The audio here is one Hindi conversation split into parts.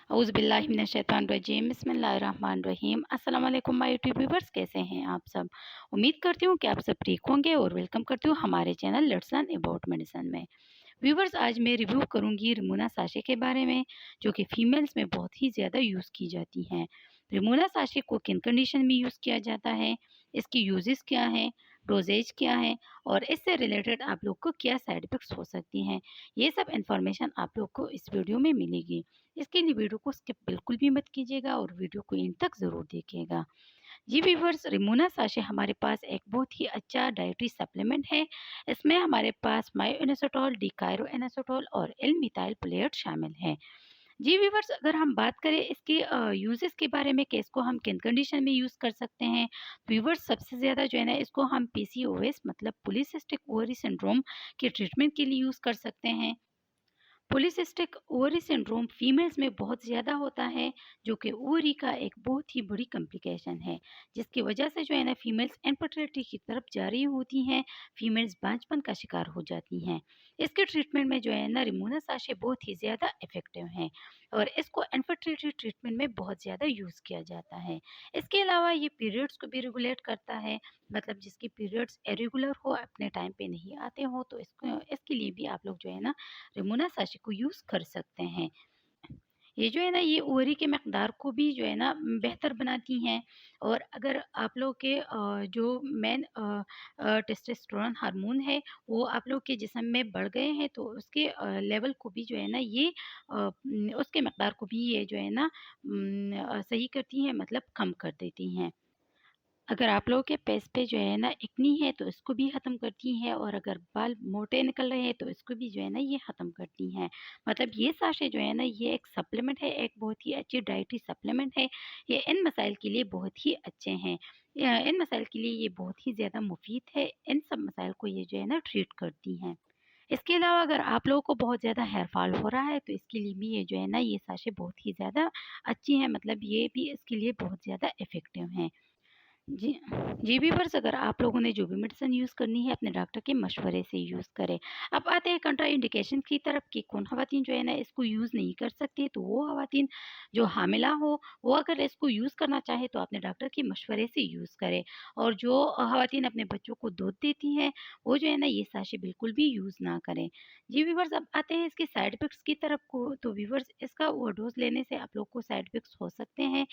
औज़ुबिल्लाहिमिनश्शैतानिर्रजीम बिस्मिल्लाहिर्रहमानिर्रहीम। अस्सलाम वालेकुम माय यूट्यूब व्यूवर्स, कैसे हैं आप सब। उम्मीद करती हूँ कि आप सब ठीक होंगे और वेलकम करती हूँ हमारे channel let's learn about medicine में। व्यूवर्स, आज मैं रिव्यू करूंगी रिमोना साशे के बारे में, जो कि फीमेल्स में बहुत ही ज़्यादा यूज़ की जाती हैं। रिमोना साशे को किन कंडीशन में यूज़ किया जाता है, इसकी यूजेस क्या हैं, डोजेज क्या है और इससे रिलेटेड आप लोग को क्या साइड इफ़ेक्ट्स हो सकती हैं, ये सब इन्फॉर्मेशन आप लोग को इस वीडियो में मिलेगी। इसके लिए वीडियो को स्किप बिल्कुल भी मत कीजिएगा और वीडियो को एंड तक ज़रूर देखिएगा। जी व्यूअर्स, रिमोना साशे हमारे पास एक बहुत ही अच्छा डाइटरी सप्लीमेंट है। इसमें हमारे पास मायो इनोसिटोल, डिकायरो इनोसिटोल और एल मिथाइल प्लेट शामिल है। जी व्यूअर्स, अगर हम बात करें इसके यूजेस के बारे में कि इसको हम किन कंडीशन में यूज़ कर सकते हैं, व्यूअर्स सबसे ज़्यादा जो है ना इसको हम पीसीओएस मतलब पॉलीसिस्टिक ओवरी सिंड्रोम के ट्रीटमेंट के लिए यूज़ कर सकते हैं। पॉलीसिस्टिक ओवरी सिंड्रोम फीमेल्स में बहुत ज़्यादा होता है, जो कि ओवरी का एक बहुत ही बड़ी कॉम्प्लिकेशन है, जिसकी वजह से जो है ना फीमेल्स इनफर्टिलिटी की तरफ जा रही होती हैं, फीमेल्स बांझपन का शिकार हो जाती हैं। इसके ट्रीटमेंट में जो है ना रिमोना साशे बहुत ही ज़्यादा इफ़ेक्टिव हैं और इसको इनफर्टिलिटी ट्रीटमेंट में बहुत ज़्यादा यूज़ किया जाता है। इसके अलावा ये पीरियड्स को भी रेगुलेट करता है, मतलब जिसकी पीरियड्स इरेगुलर हो, अपने टाइम पे नहीं आते हो, तो इसको इसके लिए भी आप लोग जो है ना रिमोना साशे को यूज़ कर सकते हैं। ये जो है ना ये ओवरी के मकदार को भी जो है ना बेहतर बनाती हैं और अगर आप लोग के जो मेन टेस्टोस्टेरोन हार्मोन है वो आप लोग के जिस्म में बढ़ गए हैं, तो उसके लेवल को भी जो है ना ये उसके मकदार को भी ये जो है ना सही करती हैं, मतलब कम कर देती हैं। अगर आप लोगों के फेस पे जो है ना एक्नी है तो इसको भी ख़त्म करती हैं और अगर बाल मोटे निकल रहे हैं तो इसको भी जो है ना ये ख़त्म करती हैं। मतलब ये साशे जो है ना ये एक सप्लीमेंट है, एक बहुत ही अच्छी डाइटरी सप्लीमेंट है। ये इन मसाइल के लिए बहुत ही अच्छे हैं। इन मसाइल के लिए ये बहुत ही ज़्यादा मुफ़ीद है। इन सब मसाइल को ये जो है ना ट्रीट करती हैं। इसके अलावा अगर आप लोगों को बहुत ज़्यादा हेयर फॉल हो रहा है तो इसके लिए भी ये जो है ना ये साशे बहुत ही ज़्यादा अच्छी हैं, मतलब ये भी इसके लिए बहुत ज़्यादा इफ़ेक्टिव हैं। जी, जी व्यूअर्स, अगर आप लोगों ने जो भी मेडिसिन यूज़ करनी है अपने डॉक्टर के मशवरे से यूज़ करें। अब आते हैं कंट्रा इंडिकेशन की तरफ कि कौन ख़वातीन जो है ना इसको यूज़ नहीं कर सकती, तो वो ख़वातीन जो हामिला हो वो अगर इसको यूज़ करना चाहे तो अपने डॉक्टर के मशवरे से यूज़ करें। और जो ख़वातीन अपने बच्चों को दूध देती हैं वो जो है ना ये साशे बिल्कुल भी यूज़ ना करें। जी व्यूअर्स, अब आते हैं इसके साइड इफ़ेक्ट्स की तरफ को, तो व्यूअर्स इसका ओवरडोज़ लेने से आप लोग को साइड इफ़ेक्ट्स हो सकते हैं।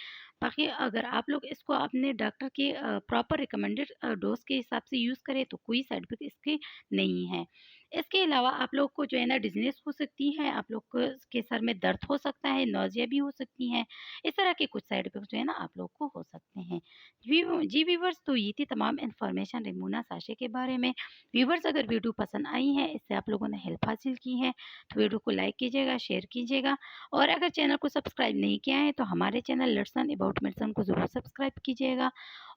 बाकी अगर आप लोग इसको अपने डॉक्टर के प्रॉपर रिकमेंडेड डोज़ के हिसाब से यूज़ करें तो कोई साइड इफ़ेक्ट इसके नहीं है। इसके अलावा आप लोग को जो है ना डिज़नेस हो सकती है, आप लोग को के सर में दर्द हो सकता है, नौज़िया भी हो सकती हैं। इस तरह के कुछ साइड इफ़ेक्ट्स जो है ना आप लोग को हो सकते हैं। जी व्यूअर्स, तो ये थी तमाम इन्फॉर्मेशन रिमोना साशे के बारे में। व्यूअर्स, अगर वीडियो पसंद आई है, इससे आप लोगों ने हेल्प हासिल की है, तो वीडियो को लाइक कीजिएगा, शेयर कीजिएगा और अगर चैनल को सब्सक्राइब नहीं किया है तो हमारे channel let's learn about medicine को ज़रूर सब्सक्राइब कीजिएगा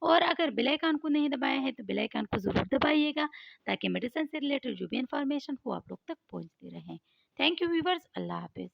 और अगर बेल आइकन को नहीं दबाया है तो बेल आइकन को ज़रूर दबाइएगा, ताकि मेडिसिन से रिलेटेड जो भी इन्फॉर्मेशन हो आप लोग तक पहुंचती रहे। थैंक यू व्यूवर्स, अल्लाह हाफिज़।